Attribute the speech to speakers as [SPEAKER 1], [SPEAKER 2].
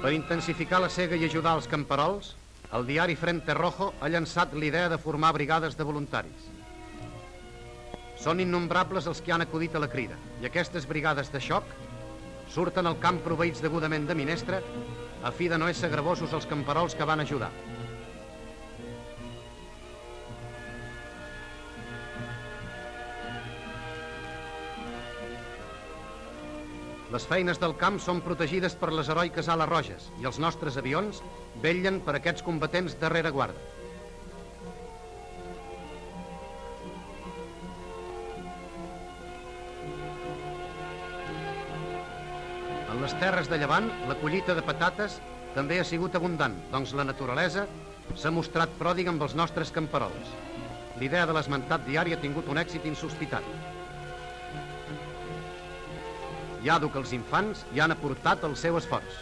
[SPEAKER 1] Per intensificar la sega i ajudar els camperols, el diari Frente Rojo ha llançat l'idea de formar brigades de voluntaris. Són innombrables els que han acudit a la crida, i aquestes brigades de xoc surten al camp proveïts degudament de minestra a fi de no ésser gravosos els camperols que van ajudar. Les feines del camp són protegides per les heroiques ales roges i els nostres avions vetllen per aquests combatents de rereguarda. En les terres de llevant, la collita de patates també ha sigut abundant, doncs la naturalesa s'ha mostrat pròdiga amb els nostres camperols. L'idea de l'esmentat diari ha tingut un èxit insospitat. Llado que els infants hi han aportat el seu esforç.